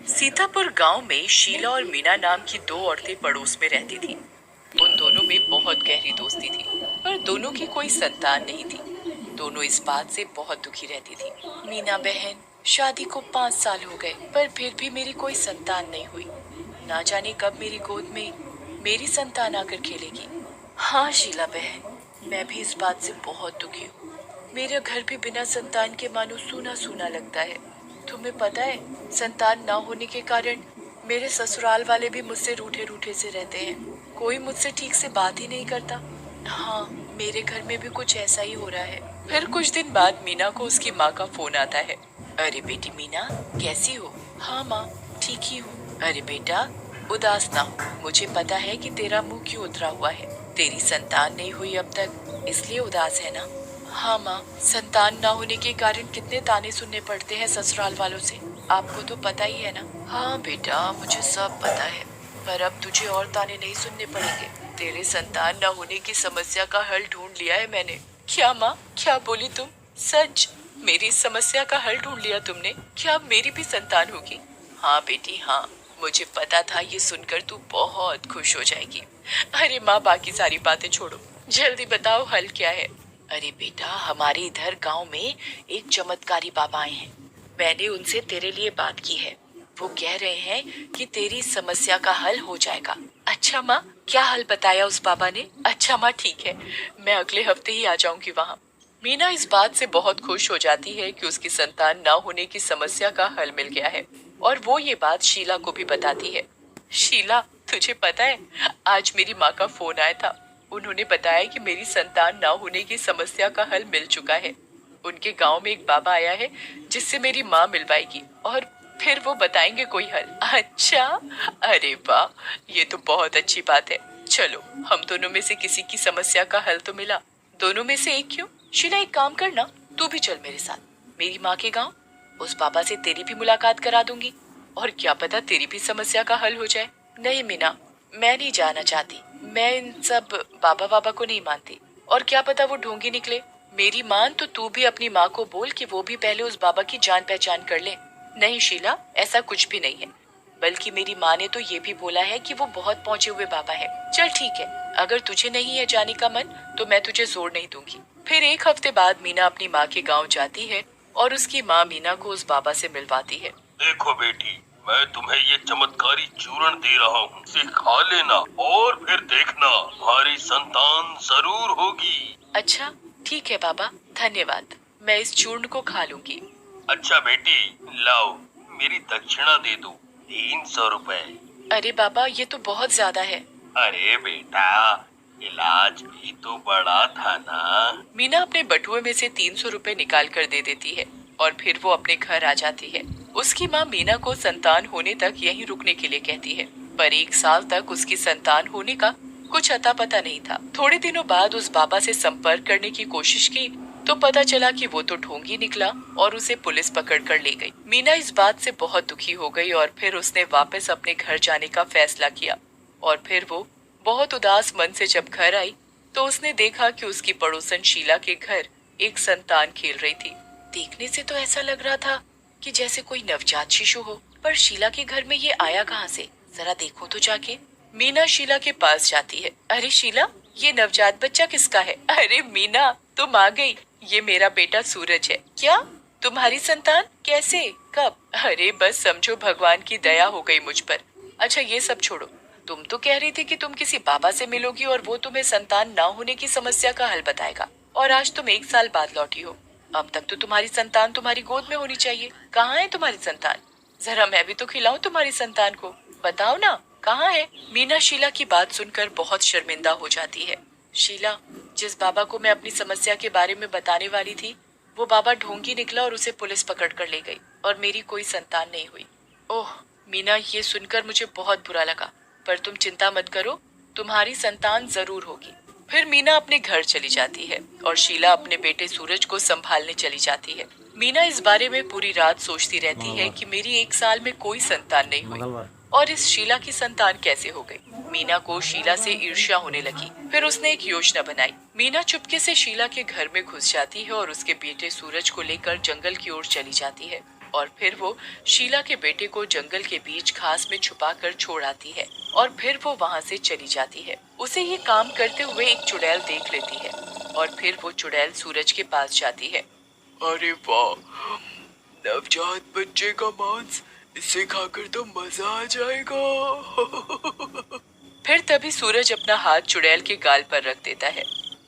सीतापुर गांव में शीला और मीना नाम की दो औरतें पड़ोस में रहती थीं। उन दोनों में बहुत गहरी दोस्ती थी, पर दोनों की कोई संतान नहीं थी। दोनों इस बात से बहुत दुखी रहती थी। मीना बहन, शादी को 5 साल हो गए, पर फिर भी मेरी कोई संतान नहीं हुई। ना जाने कब मेरी गोद में मेरी संतान आकर खेलेगी। हाँ शीला बहन, मैं भी इस बात से बहुत दुखी हूँ। मेरा घर भी बिना संतान के मानो सूना सूना लगता है। तुम्हें पता है, संतान ना होने के कारण मेरे ससुराल वाले भी मुझसे रूठे रूठे से रहते हैं। कोई मुझसे ठीक से बात ही नहीं करता। हाँ, मेरे घर में भी कुछ ऐसा ही हो रहा है। फिर कुछ दिन बाद मीना को उसकी माँ का फोन आता है। अरे बेटी मीना, कैसी हो? हाँ माँ, ठीक ही हूँ। अरे बेटा, उदास ना हो। मुझे पता है कि तेरा मुंह क्यों उतरा हुआ है। तेरी संतान नहीं हुई अब तक, इसलिए उदास है ना? हाँ माँ, संतान ना होने के कारण कितने ताने सुनने पड़ते हैं ससुराल वालों से, आपको तो पता ही है ना। हाँ बेटा, मुझे सब पता है, पर अब तुझे और ताने नहीं सुनने पड़ेंगे। तेरे संतान न होने की समस्या का हल ढूंढ लिया है मैंने। क्या माँ, क्या बोली तुम? सच? मेरी समस्या का हल ढूंढ लिया तुमने? क्या अब मेरी भी संतान होगी? हाँ बेटी हाँ, मुझे पता था ये सुनकर तू बहुत खुश हो जाएगी। अरे माँ, बाकी सारी बातें छोड़ो, जल्दी बताओ हल क्या है। अरे बेटा, हमारे इधर गांव में एक चमत्कारी बाबा आए हैं। मैंने उनसे तेरे लिए बात की है। वो कह रहे हैं कि तेरी समस्या का हल हो जाएगा। अच्छा माँ, क्या हल बताया उस बाबा ने? अच्छा माँ, ठीक है, मैं अगले हफ्ते ही आ जाऊंगी वहाँ। मीना इस बात से बहुत खुश हो जाती है कि उसकी संतान न होने की समस्या का हल मिल गया है, और वो ये बात शीला को भी बताती है। शीला, तुझे पता है, आज मेरी माँ का फोन आया था। उन्होंने बताया कि मेरी संतान न होने की समस्या का हल मिल चुका है। उनके गांव में एक बाबा आया है जिससे मेरी माँ मिलवाएगी, और फिर वो बताएंगे कोई हल। अच्छा, अरे वाह, ये तो बहुत अच्छी बात है। चलो, हम दोनों में से किसी की समस्या का हल तो मिला। दोनों में से एक क्यों? शीला, एक काम करना, तू भी चल मेरे साथ मेरी माँ के गांव। उस बाबा से तेरी भी मुलाकात करा दूंगी, और क्या पता तेरी भी समस्या का हल हो जाए। नहीं मीना, मैं नहीं जाना चाहती। मैं इन सब बाबा बाबा को नहीं मानती, और क्या पता वो ढोंगी निकले। मेरी मान तो तू भी अपनी माँ को बोल कि वो भी पहले उस बाबा की जान पहचान कर ले। नहीं शीला, ऐसा कुछ भी नहीं है, बल्कि मेरी माँ ने तो ये भी बोला है कि वो बहुत पहुंचे हुए बाबा है। चल ठीक है, अगर तुझे नहीं है जाने का मन तो मैं तुझे जोर नहीं दूंगी। फिर एक हफ्ते बाद मीना अपनी माँ के गाँव जाती है, और उसकी माँ मीना को उस बाबा से मिलवाती है। देखो बेटी, मैं तुम्हें ये चमत्कारी चूर्ण दे रहा हूँ, इसे खा लेना और फिर देखना तुम्हारी संतान जरूर होगी। अच्छा, ठीक है बाबा, धन्यवाद। मैं इस चूर्ण को खा लूंगी। अच्छा बेटी, लाओ, मेरी दक्षिणा दे दो, 300 रुपए। अरे बाबा, ये तो बहुत ज्यादा है। अरे बेटा, इलाज भी तो बड़ा था ना। मीना अपने बटुए में से 300 रुपए निकाल कर दे देती है, और फिर वो अपने घर आ जाती है। उसकी माँ मीना को संतान होने तक यहीं रुकने के लिए कहती है, पर 1 साल तक उसकी संतान होने का कुछ अता पता नहीं था। थोड़े दिनों बाद उस बाबा से संपर्क करने की कोशिश की तो पता चला कि वो तो ढोंगी निकला, और उसे पुलिस पकड़ कर ले गई। मीना इस बात से बहुत दुखी हो गई, और फिर उसने वापस अपने घर जाने का फैसला किया। और फिर वो बहुत उदास मन से जब घर आई तो उसने देखा कि उसकी पड़ोसन शीला के घर एक संतान खेल रही थी। देखने से तो ऐसा लग रहा था कि जैसे कोई नवजात शिशु हो, पर शीला के घर में ये आया कहाँ से? जरा देखो तो जाके। मीना शीला के पास जाती है। अरे शीला, ये नवजात बच्चा किसका है? अरे मीना, तुम आ गई। ये मेरा बेटा सूरज है। क्या? तुम्हारी संतान? कैसे? कब? अरे बस समझो भगवान की दया हो गई मुझ पर। अच्छा ये सब छोड़ो, तुम तो कह रही थी कि तुम किसी बाबा से मिलोगी और वो तुम्हें संतान ना होने की समस्या का हल बताएगा, और आज तुम 1 साल बाद लौटी हो। अब तक तो तुम्हारी संतान तुम्हारी गोद में होनी चाहिए। कहाँ है तुम्हारी संतान? जरा मैं भी तो खिलाऊं तुम्हारी संतान को। बताओ ना, कहाँ है? मीना शीला की बात सुनकर बहुत शर्मिंदा हो जाती है। शीला, जिस बाबा को मैं अपनी समस्या के बारे में बताने वाली थी, वो बाबा ढोंगी निकला और उसे पुलिस पकड़ कर ले गई, और मेरी कोई संतान नहीं हुई। ओह मीना, ये सुनकर मुझे बहुत बुरा लगा, पर तुम चिंता मत करो, तुम्हारी संतान जरूर होगी। फिर मीना अपने घर चली जाती है, और शीला अपने बेटे सूरज को संभालने चली जाती है। मीना इस बारे में पूरी रात सोचती रहती है कि मेरी 1 साल में कोई संतान नहीं हुई, और इस शीला की संतान कैसे हो गई। मीना को शीला से ईर्ष्या होने लगी। फिर उसने एक योजना बनाई। मीना चुपके से शीला के घर में घुस जाती है और उसके बेटे सूरज को लेकर जंगल की ओर चली जाती है। और फिर वो शीला के बेटे को जंगल के बीच घास में छुपा कर छोड़ आती है और फिर वो वहाँ से चली जाती है। उसे ये काम करते हुए एक चुड़ैल देख लेती है और फिर वो चुड़ैल सूरज के पास जाती है। अरे वाह, नवजात बच्चे का मांस, इसे खाकर तो मजा आ जाएगा। फिर तभी सूरज अपना हाथ चुड़ैल के गाल पर रख देता है।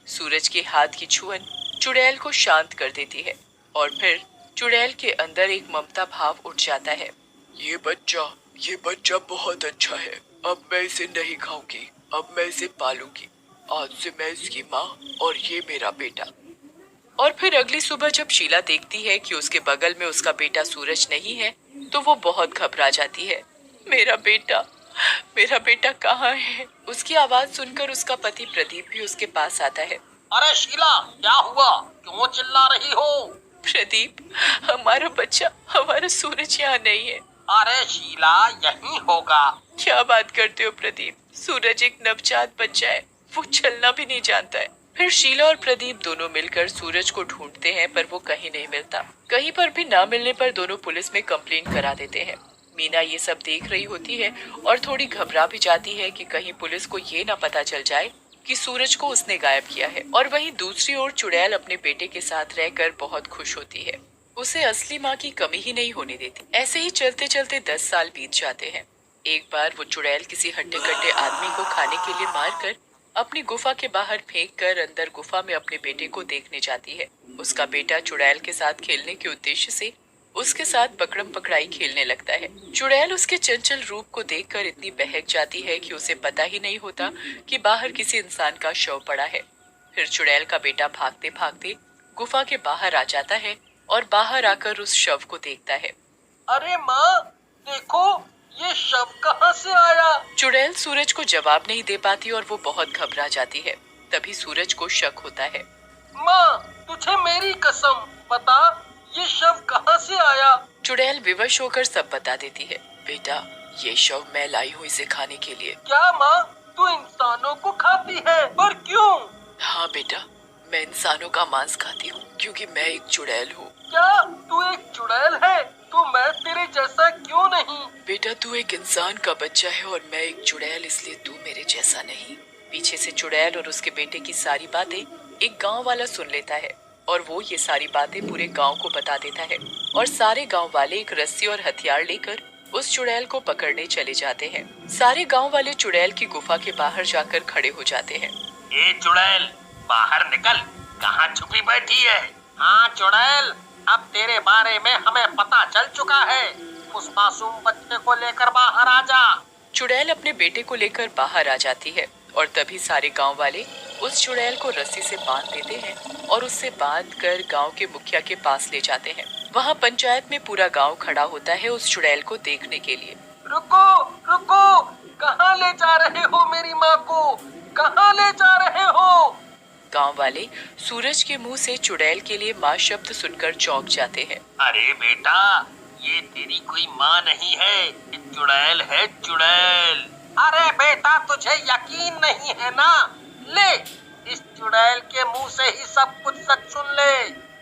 सूरज के हाथ की छुअन चुड़ैल को शांत कर देती है और फिर चुड़ैल के अंदर एक ममता भाव उठ जाता है। ये बच्चा बहुत अच्छा है। अब मैं इसे नहीं खाऊंगी, अब मैं इसे पालूंगी। आज से मैं इसकी माँ और ये मेरा बेटा। और फिर अगली सुबह जब शीला देखती है कि उसके बगल में उसका बेटा सूरज नहीं है तो वो बहुत घबरा जाती है। मेरा बेटा कहाँ है? उसकी आवाज सुनकर उसका पति प्रदीप भी उसके पास आता है। अरे शीला, क्या हुआ? क्यों चिल्ला रही हो? प्रदीप, हमारा बच्चा, हमारा सूरज यहाँ नहीं है। अरे शीला, यही होगा। क्या बात करते हो प्रदीप? सूरज एक नवजात बच्चा है, वो चलना भी नहीं जानता है। फिर शीला और प्रदीप दोनों मिलकर सूरज को ढूंढते हैं पर वो कहीं नहीं मिलता। कहीं पर भी ना मिलने पर दोनों पुलिस में कंप्लेंट करा देते हैं। मीना ये सब देख रही होती है और थोड़ी घबरा भी जाती है कि कहीं पुलिस को ये ना पता चल जाए कि सूरज को उसने गायब किया है। और वहीं दूसरी ओर चुड़ैल अपने बेटे के साथ रहकर बहुत खुश होती है। उसे असली माँ की कमी ही नहीं होने देती। ऐसे ही चलते चलते 10 साल बीत जाते हैं। एक बार वो चुड़ैल किसी हट्टे कट्टे आदमी को खाने के लिए मारकर अपनी गुफा के बाहर फेंक कर अंदर गुफा में अपने बेटे को देखने जाती है। उसका बेटा चुड़ैल के साथ खेलने के उद्देश्य से उसके साथ पकड़म पकड़ाई खेलने लगता है। चुड़ैल उसके चंचल रूप को देखकर इतनी बहक जाती है कि उसे पता ही नहीं होता कि बाहर किसी इंसान का शव पड़ा है। फिर चुड़ैल का बेटा भागते भागते गुफा के बाहर आ जाता है और बाहर आकर उस शव को देखता है। अरे माँ, देखो ये शव कहाँ से आया? चुड़ैल सूरज को जवाब नहीं दे पाती और वो बहुत घबरा जाती है। तभी सूरज को शक होता है। माँ, तुझे मेरी कसम बता, ये शव कहाँ से आया? चुड़ैल विवश होकर सब बता देती है। बेटा, ये शव मैं लाई हूँ इसे खाने के लिए। क्या माँ, तू इंसानों को खाती है? पर क्यों? हाँ बेटा, मैं इंसानों का मांस खाती हूँ क्योंकि मैं एक चुड़ैल हूँ। क्या तू एक चुड़ैल है? तो मैं तेरे जैसा क्यों नहीं? बेटा, तू एक इंसान का बच्चा है और मैं एक चुड़ैल, इसलिए तू मेरे जैसा नहीं। पीछे से चुड़ैल और उसके बेटे की सारी बातें एक गांव वाला सुन लेता है और वो ये सारी बातें पूरे गांव को बता देता है। और सारे गांव वाले एक रस्सी और हथियार लेकर उस चुड़ैल को पकड़ने चले जाते हैं। सारे गांव वाले चुड़ैल की गुफा के बाहर जाकर खड़े हो जाते हैं। ए चुड़ैल, बाहर निकल, कहाँ छुपी बैठी है? हाँ चुड़ैल, अब तेरे बारे में हमें पता चल चुका है। उस मासूम बच्चे को लेकर बाहर आ जा। चुड़ैल अपने बेटे को लेकर बाहर आ जाती है और तभी सारे गांव वाले उस चुड़ैल को रस्सी से बांध देते हैं और उससे बांध कर गाँव के मुखिया के पास ले जाते हैं। वहाँ पंचायत में पूरा गाँव खड़ा होता है उस चुड़ैल को देखने के लिए। रुको रुको, कहाँ ले जा रहे हो मेरी माँ को? कहाँ ले जा रहे हो? गांव वाले सूरज के मुंह से चुड़ैल के लिए माँ शब्द सुनकर चौंक जाते हैं। अरे बेटा, ये तेरी कोई माँ नहीं है, ये चुड़ैल है, चुड़ैल। अरे बेटा, तुझे यकीन नहीं है ना? ले, इस चुड़ैल के मुंह से ही सब कुछ सच सुन ले।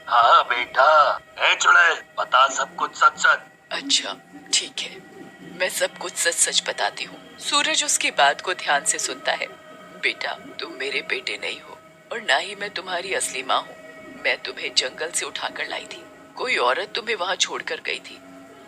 हाँ बेटा, है चुड़ैल, बता सब कुछ सच सच। अच्छा ठीक है, मैं सब कुछ सच सच बताती हूँ। सूरज उसकी बात को ध्यान से सुनता है। बेटा, तुम मेरे बेटे नहीं हो और ना ही मैं तुम्हारी असली माँ हूँ। मैं तुम्हें जंगल से उठाकर लाई थी। कोई औरत तुम्हें वहाँ छोड़कर गई थी।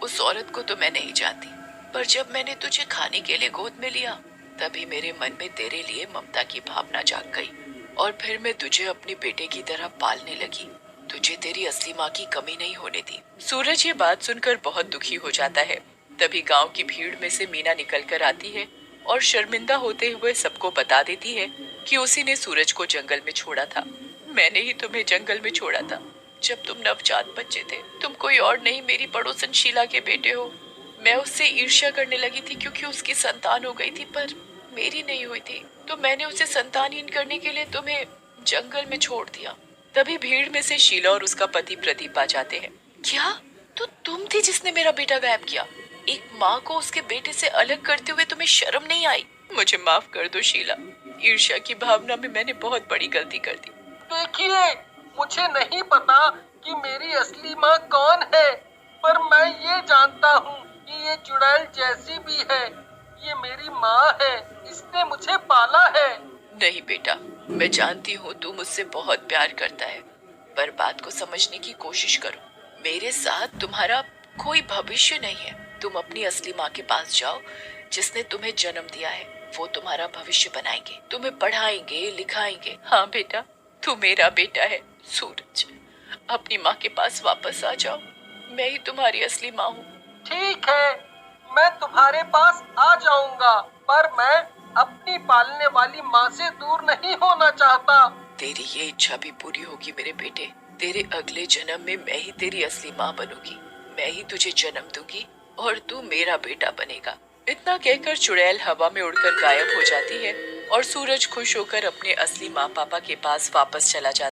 उस औरत को तो मैं नहीं जानती, पर जब मैंने तुझे खाने के लिए गोद में लिया तभी मेरे मन में तेरे लिए ममता की भावना जाग गई और फिर मैं तुझे अपने बेटे की तरह पालने लगी। तुझे तेरी असली माँ की कमी नहीं होने दी। सूरज ये बात सुनकर बहुत दुखी हो जाता है। तभी गांव की भीड़ में से मीना निकल कर आती है और शर्मिंदा होते हुए सबको बता देती है कि उसी ने सूरज को जंगल में छोड़ा था। मैंने ही तुम्हें जंगल में छोड़ा था जब तुम नवजात बच्चे थे। तुम कोई और नहीं, मेरी पड़ोसन शीला के बेटे हो। मैं उससे ईर्ष्या करने लगी थी क्योंकि उसकी संतान हो गई थी पर मेरी नहीं हुई थी, तो मैंने उसे संतानहीन करने के लिए तुम्हें जंगल में छोड़ दिया। तभी भीड़ में से शीला और उसका पति प्रदीप आ जाते हैं। क्या? तो तुम थी जिसने मेरा बेटा गायब किया? एक माँ को उसके बेटे से अलग करते हुए तुम्हें शर्म नहीं आई? मुझे माफ कर दो शीला, ईर्ष्या की भावना में मैंने बहुत बड़ी गलती कर दी। देखिए, मुझे नहीं पता कि मेरी असली माँ कौन है, पर मैं ये जानता हूँ कि ये चुड़ैल जैसी भी है, ये मेरी माँ है, इसने मुझे पाला है। नहीं बेटा, मैं जानती हूँ तू मुझसे बहुत प्यार करता है, पर बात को समझने की कोशिश करो। मेरे साथ तुम्हारा कोई भविष्य नहीं है। तुम अपनी असली माँ के पास जाओ, जिसने तुम्हें जन्म दिया है। वो तुम्हारा भविष्य बनाएंगे, तुम्हें पढ़ाएंगे, लिखाएंगे। हाँ बेटा, तू मेरा बेटा है। सूरज, अपनी माँ के पास वापस आ जाओ। मैं ही तुम्हारी असली माँ हूँ। ठीक है, मैं तुम्हारे पास आ जाऊंगा, पर मैं अपनी पालने वाली माँ से दूर नहीं होना चाहता। तेरी ये इच्छा भी पूरी होगी मेरे बेटे। तेरे अगले जन्म में मैं ही तेरी असली माँ बनूंगी। मैं ही तुझे जन्म दूंगी और तू मेरा बेटा बनेगा। इतना कहकर चुड़ैल हवा में उड़कर गायब हो जाती है और सूरज खुश होकर अपने असली माँ पापा के पास वापस चला जाता है।